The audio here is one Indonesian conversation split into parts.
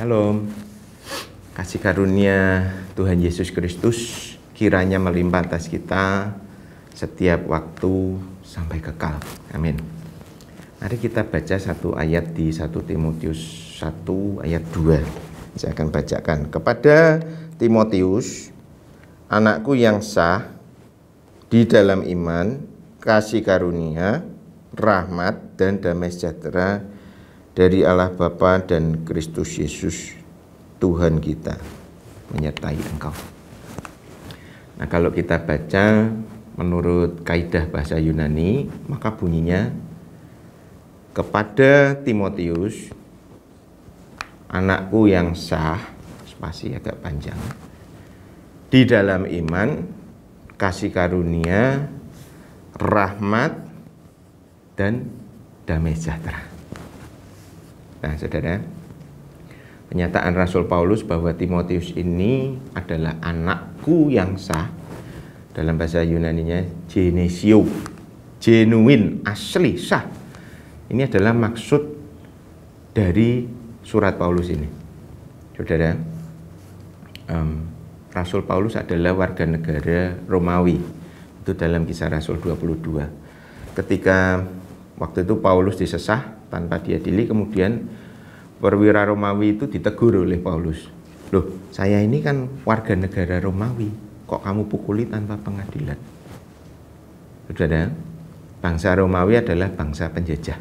Shalom. Kasih karunia Tuhan Yesus Kristus kiranya melimpah atas kita setiap waktu sampai kekal. Amin. Mari kita baca satu ayat di 1 Timotius 1 ayat 2. Saya akan bacakan. Kepada Timotius, anakku yang sah di dalam iman, kasih karunia, rahmat dan damai sejahtera dari Allah Bapa dan Kristus Yesus Tuhan kita menyertai engkau. Nah, kalau kita baca menurut kaidah bahasa Yunani, maka bunyinya kepada Timotius, anakku yang sah, spasi agak panjang, di dalam iman, kasih karunia, rahmat dan damai sejahtera. Nah, saudara, pernyataan Rasul Paulus bahwa Timotius ini adalah anakku yang sah, dalam bahasa Yunaninya genesio, genuine, asli, sah. Ini adalah maksud dari surat Paulus ini. Saudara, Rasul Paulus adalah warga negara Romawi. Itu dalam Kisah Rasul 22. Ketika waktu itu Paulus disesah tanpa diadili, kemudian perwira Romawi itu ditegur oleh Paulus. Loh, saya ini kan warga negara Romawi, kok kamu pukuli tanpa pengadilan? Saudara, bangsa Romawi adalah bangsa penjajah,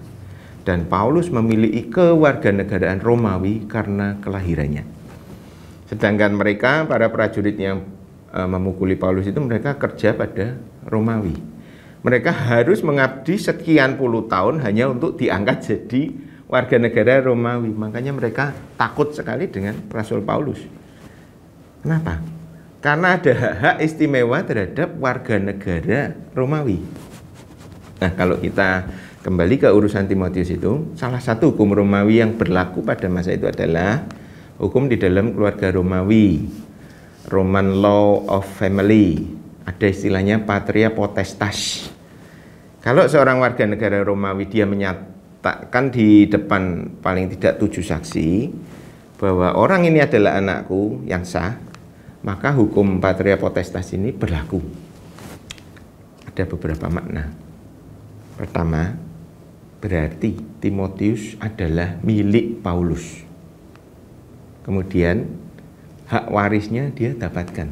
dan Paulus memiliki kewarganegaraan Romawi karena kelahirannya. Sedangkan mereka, para prajurit yang memukuli Paulus itu, mereka kerja pada Romawi. Mereka harus mengabdi sekian puluh tahun hanya untuk diangkat jadi warga negara Romawi. Makanya mereka takut sekali dengan Rasul Paulus. Kenapa? Karena ada hak-hak istimewa terhadap warga negara Romawi. Nah, kalau kita kembali ke urusan Timotius itu, salah satu hukum Romawi yang berlaku pada masa itu adalah hukum di dalam keluarga Romawi, Roman Law of Family. Ada istilahnya patria potestas. Kalau seorang warga negara Romawi dia menyatakan di depan paling tidak 7 saksi bahwa orang ini adalah anakku yang sah, maka hukum patria potestas ini berlaku. Ada beberapa makna. Pertama, berarti Timotius adalah milik Paulus. Kemudian hak warisnya dia dapatkan.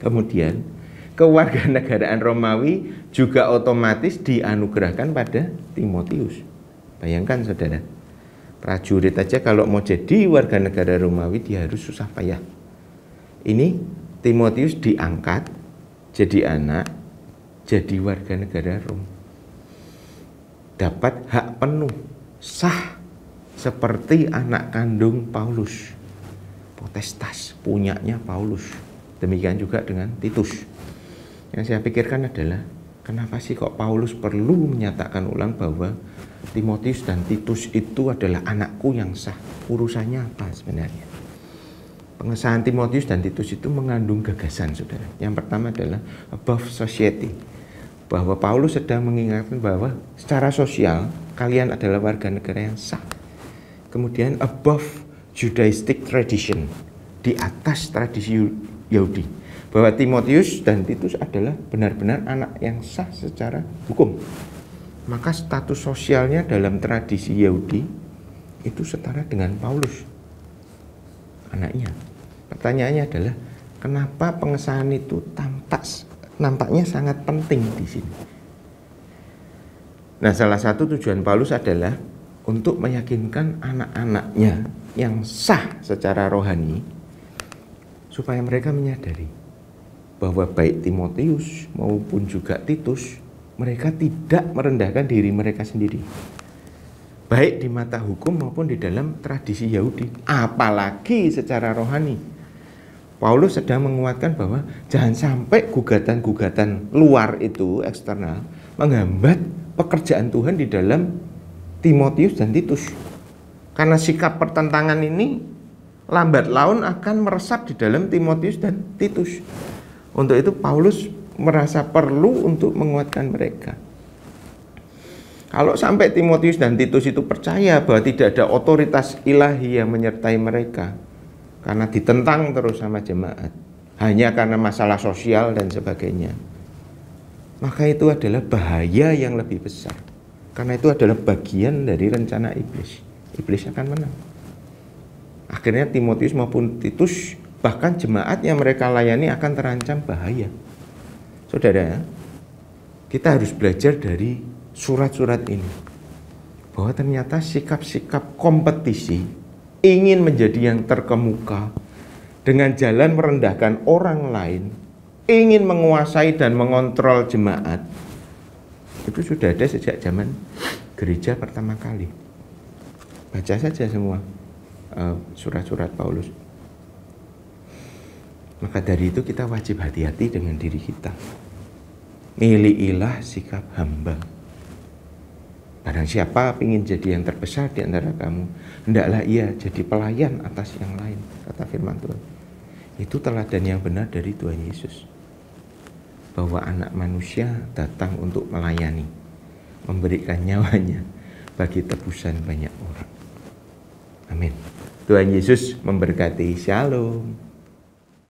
Kemudian kewarganegaraan Romawi juga otomatis dianugerahkan pada Timotius. Bayangkan saudara, prajurit aja kalau mau jadi warga negara Romawi dia harus susah payah. Ini Timotius diangkat jadi anak, jadi warga negara Rom, dapat hak penuh, sah seperti anak kandung Paulus, potestas, punyanya Paulus. Demikian juga dengan Titus. Yang saya pikirkan adalah, kenapa sih kok Paulus perlu menyatakan ulang bahwa Timotius dan Titus itu adalah anakku yang sah? Urusannya apa sebenarnya? Pengesahan Timotius dan Titus itu mengandung gagasan, saudara. Yang pertama adalah above society, bahwa Paulus sedang mengingatkan bahwa secara sosial kalian adalah warga negara yang sah. Kemudian above Judaistic tradition, di atas tradisi Yahudi, bahwa Timotius dan Titus adalah benar-benar anak yang sah secara hukum. Maka status sosialnya dalam tradisi Yahudi itu setara dengan Paulus, anaknya. Pertanyaannya adalah, kenapa pengesahan itu nampaknya sangat penting di sini? Nah, salah satu tujuan Paulus adalah untuk meyakinkan anak-anaknya yang sah secara rohani, supaya mereka menyadari bahwa baik Timotius maupun juga Titus, mereka tidak merendahkan diri mereka sendiri, baik di mata hukum maupun di dalam tradisi Yahudi, apalagi secara rohani. Paulus sedang menguatkan bahwa jangan sampai gugatan-gugatan luar itu, eksternal, menghambat pekerjaan Tuhan di dalam Timotius dan Titus. Karena sikap pertentangan ini lambat laun akan meresap di dalam Timotius dan Titus. Untuk itu Paulus merasa perlu untuk menguatkan mereka. Kalau sampai Timotius dan Titus itu percaya bahwa tidak ada otoritas ilahi yang menyertai mereka karena ditentang terus sama jemaat, hanya karena masalah sosial dan sebagainya, maka itu adalah bahaya yang lebih besar. Karena itu adalah bagian dari rencana iblis. Iblis akan menang. Akhirnya Timotius maupun Titus, bahkan jemaat yang mereka layani akan terancam bahaya. Saudara, kita harus belajar dari surat-surat ini bahwa ternyata sikap-sikap kompetisi, ingin menjadi yang terkemuka dengan jalan merendahkan orang lain, ingin menguasai dan mengontrol jemaat, itu sudah ada sejak zaman gereja pertama kali. Baca saja semua surat-surat Paulus. Maka dari itu kita wajib hati-hati dengan diri kita. Milikilah sikap hamba. Barang siapa ingin jadi yang terbesar di antara kamu, hendaklah ia jadi pelayan atas yang lain, kata firman Tuhan. Itu teladan yang benar dari Tuhan Yesus, bahwa anak manusia datang untuk melayani, memberikan nyawanya bagi tebusan banyak orang. Amin. Tuhan Yesus memberkati. Shalom.